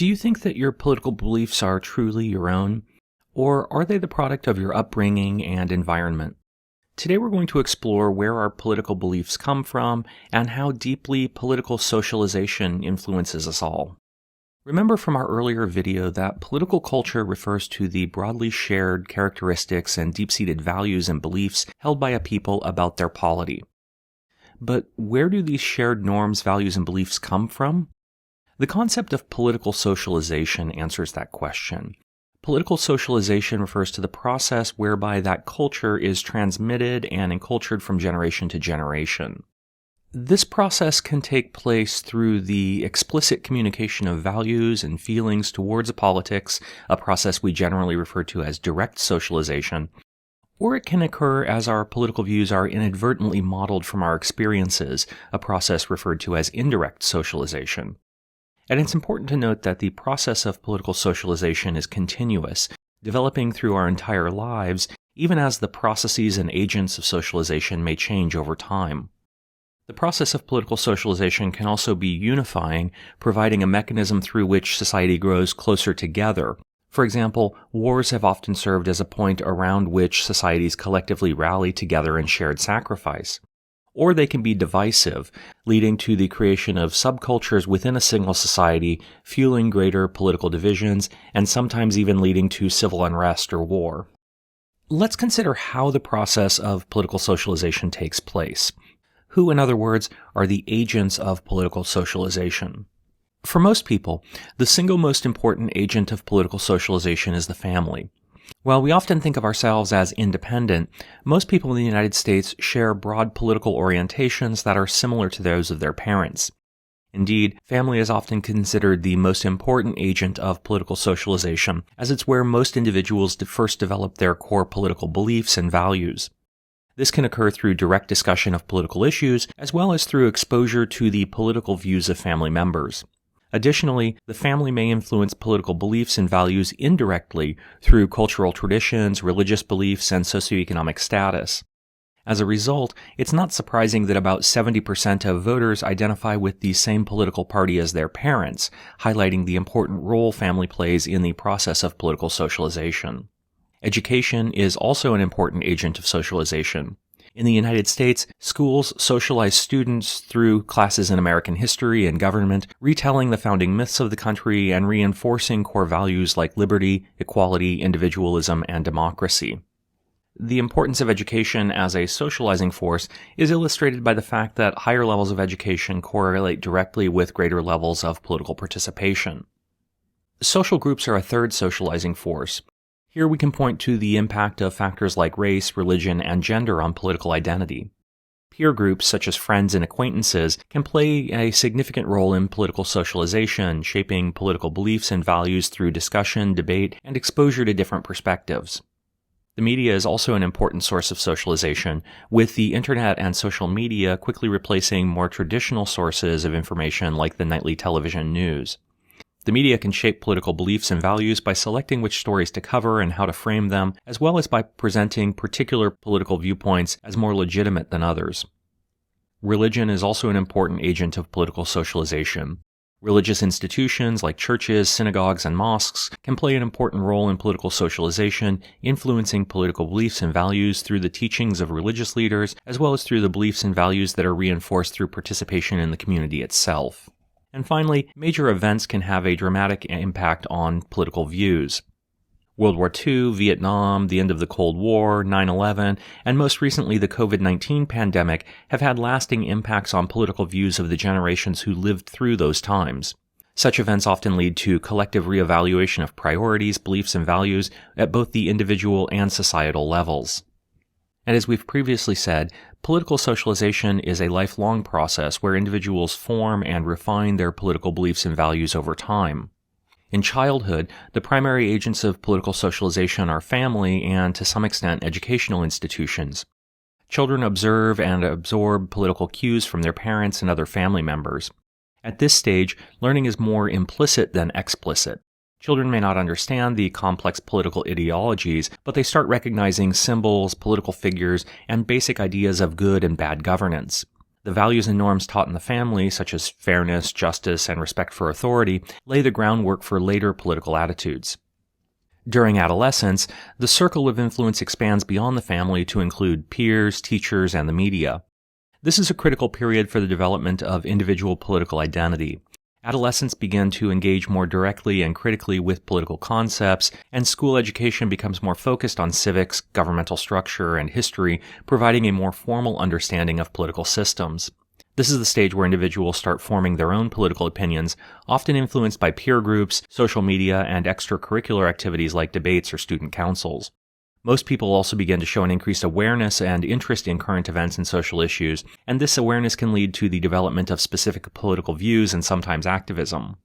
Do you think that your political beliefs are truly your own, or are they the product of your upbringing and environment? Today we're going to explore where our political beliefs come from and how deeply political socialization influences us all. Remember from our earlier video that political culture refers to the broadly shared characteristics and deep-seated values and beliefs held by a people about their polity. But where do these shared norms, values, and beliefs come from? The concept of political socialization answers that question. Political socialization refers to the process whereby that culture is transmitted and encultured from generation to generation. This process can take place through the explicit communication of values and feelings towards a politics, a process we generally refer to as direct socialization, or it can occur as our political views are inadvertently modeled from our experiences, a process referred to as indirect socialization. And it's important to note that the process of political socialization is continuous, developing through our entire lives, even as the processes and agents of socialization may change over time. The process of political socialization can also be unifying, providing a mechanism through which society grows closer together. For example, wars have often served as a point around which societies collectively rally together in shared sacrifice. Or they can be divisive, leading to the creation of subcultures within a single society, fueling greater political divisions, and sometimes even leading to civil unrest or war. Let's consider how the process of political socialization takes place. Who, in other words, are the agents of political socialization? For most people, the single most important agent of political socialization is the family. While we often think of ourselves as independent, most people in the United States share broad political orientations that are similar to those of their parents. Indeed, family is often considered the most important agent of political socialization, as it's where most individuals first develop their core political beliefs and values. This can occur through direct discussion of political issues, as well as through exposure to the political views of family members. Additionally, the family may influence political beliefs and values indirectly through cultural traditions, religious beliefs, and socioeconomic status. As a result, it's not surprising that about 70% of voters identify with the same political party as their parents, highlighting the important role family plays in the process of political socialization. Education is also an important agent of socialization. In the United States, schools socialize students through classes in American history and government, retelling the founding myths of the country and reinforcing core values like liberty, equality, individualism, and democracy. The importance of education as a socializing force is illustrated by the fact that higher levels of education correlate directly with greater levels of political participation. Social groups are a third socializing force. Here we can point to the impact of factors like race, religion, and gender on political identity. Peer groups, such as friends and acquaintances, can play a significant role in political socialization, shaping political beliefs and values through discussion, debate, and exposure to different perspectives. The media is also an important source of socialization, with the internet and social media quickly replacing more traditional sources of information like the nightly television news. The media can shape political beliefs and values by selecting which stories to cover and how to frame them, as well as by presenting particular political viewpoints as more legitimate than others. Religion is also an important agent of political socialization. Religious institutions like churches, synagogues, and mosques can play an important role in political socialization, influencing political beliefs and values through the teachings of religious leaders, as well as through the beliefs and values that are reinforced through participation in the community itself. And finally, major events can have a dramatic impact on political views. World War II, Vietnam, the end of the Cold War, 9/11, and most recently the COVID-19 pandemic have had lasting impacts on political views of the generations who lived through those times. Such events often lead to collective reevaluation of priorities, beliefs, and values at both the individual and societal levels. And as we've previously said, political socialization is a lifelong process where individuals form and refine their political beliefs and values over time. In childhood, the primary agents of political socialization are family and, to some extent, educational institutions. Children observe and absorb political cues from their parents and other family members. At this stage, learning is more implicit than explicit. Children may not understand the complex political ideologies, but they start recognizing symbols, political figures, and basic ideas of good and bad governance. The values and norms taught in the family, such as fairness, justice, and respect for authority, lay the groundwork for later political attitudes. During adolescence, the circle of influence expands beyond the family to include peers, teachers, and the media. This is a critical period for the development of individual political identity. Adolescents begin to engage more directly and critically with political concepts, and school education becomes more focused on civics, governmental structure, and history, providing a more formal understanding of political systems. This is the stage where individuals start forming their own political opinions, often influenced by peer groups, social media, and extracurricular activities like debates or student councils. Most people also begin to show an increased awareness and interest in current events and social issues, and this awareness can lead to the development of specific political views and sometimes activism.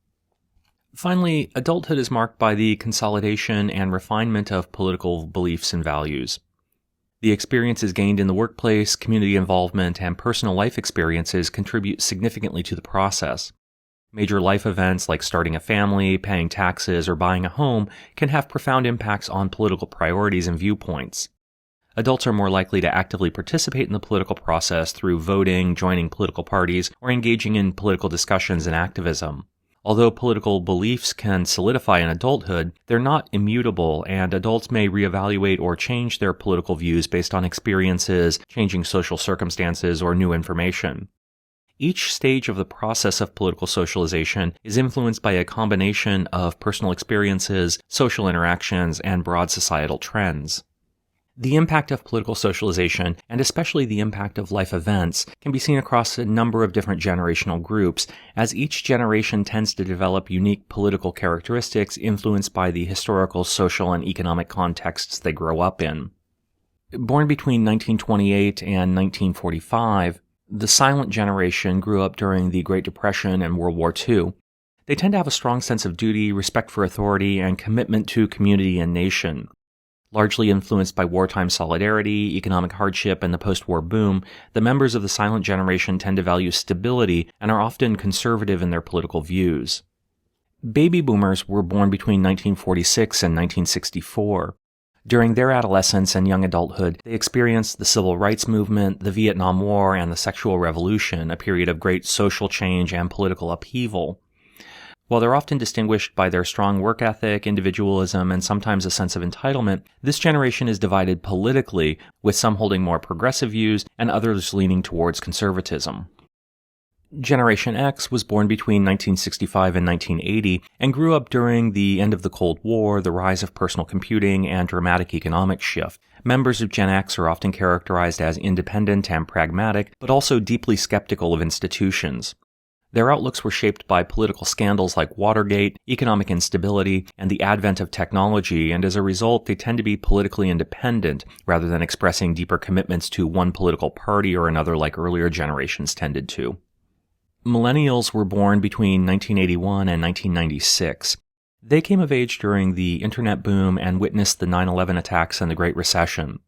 Finally, adulthood is marked by the consolidation and refinement of political beliefs and values. The experiences gained in the workplace, community involvement, and personal life experiences contribute significantly to the process. Major life events like starting a family, paying taxes, or buying a home can have profound impacts on political priorities and viewpoints. Adults are more likely to actively participate in the political process through voting, joining political parties, or engaging in political discussions and activism. Although political beliefs can solidify in adulthood, they're not immutable, and adults may reevaluate or change their political views based on experiences, changing social circumstances, or new information. Each stage of the process of political socialization is influenced by a combination of personal experiences, social interactions, and broad societal trends. The impact of political socialization, and especially the impact of life events, can be seen across a number of different generational groups, as each generation tends to develop unique political characteristics influenced by the historical, social, and economic contexts they grow up in. Born between 1928 and 1945, the silent generation grew up during the Great Depression and World War II. They tend to have a strong sense of duty, respect for authority, and commitment to community and nation. Largely influenced by wartime solidarity, economic hardship, and the post-war boom, the members of the silent generation tend to value stability and are often conservative in their political views. Baby boomers were born between 1946 and 1964. During their adolescence and young adulthood, they experienced the civil rights movement, the Vietnam War, and the sexual revolution, a period of great social change and political upheaval. While they're often distinguished by their strong work ethic, individualism, and sometimes a sense of entitlement, this generation is divided politically, with some holding more progressive views and others leaning towards conservatism. Generation X was born between 1965 and 1980 and grew up during the end of the Cold War, the rise of personal computing, and dramatic economic shift. Members of Gen X are often characterized as independent and pragmatic, but also deeply skeptical of institutions. Their outlooks were shaped by political scandals like Watergate, economic instability, and the advent of technology, and as a result, they tend to be politically independent rather than expressing deeper commitments to one political party or another like earlier generations tended to. Millennials were born between 1981 and 1996. They came of age during the internet boom and witnessed the 9/11 attacks and the Great Recession.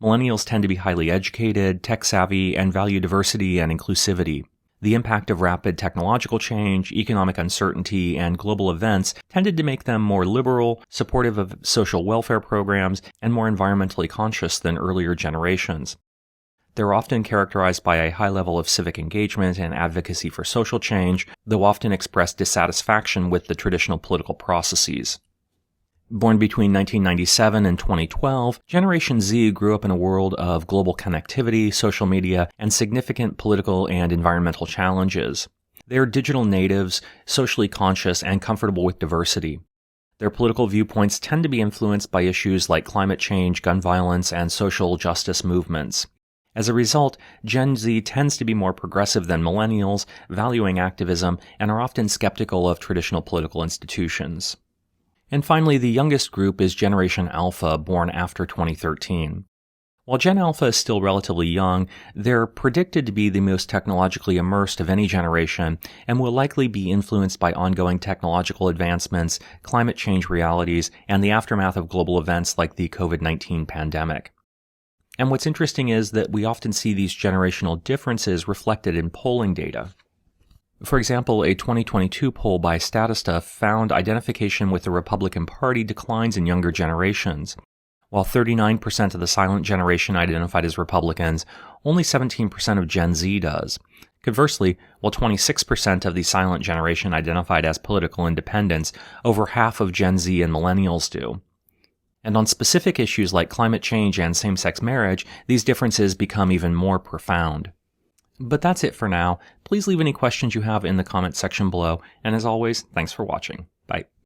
Millennials tend to be highly educated, tech-savvy, and value diversity and inclusivity. The impact of rapid technological change, economic uncertainty, and global events tended to make them more liberal, supportive of social welfare programs, and more environmentally conscious than earlier generations. They're often characterized by a high level of civic engagement and advocacy for social change, though often express dissatisfaction with the traditional political processes. Born between 1997 and 2012, Generation Z grew up in a world of global connectivity, social media, and significant political and environmental challenges. They are digital natives, socially conscious, and comfortable with diversity. Their political viewpoints tend to be influenced by issues like climate change, gun violence, and social justice movements. As a result, Gen Z tends to be more progressive than millennials, valuing activism, and are often skeptical of traditional political institutions. And finally, the youngest group is Generation Alpha, born after 2013. While Gen Alpha is still relatively young, they're predicted to be the most technologically immersed of any generation and will likely be influenced by ongoing technological advancements, climate change realities, and the aftermath of global events like the COVID-19 pandemic. And what's interesting is that we often see these generational differences reflected in polling data. For example, a 2022 poll by Statista found identification with the Republican Party declines in younger generations. While 39% of the silent generation identified as Republicans, only 17% of Gen Z does. Conversely, while 26% of the silent generation identified as political independents, over half of Gen Z and Millennials do. And on specific issues like climate change and same-sex marriage, these differences become even more profound. But that's it for now. Please leave any questions you have in the comments section below, and as always, thanks for watching. Bye.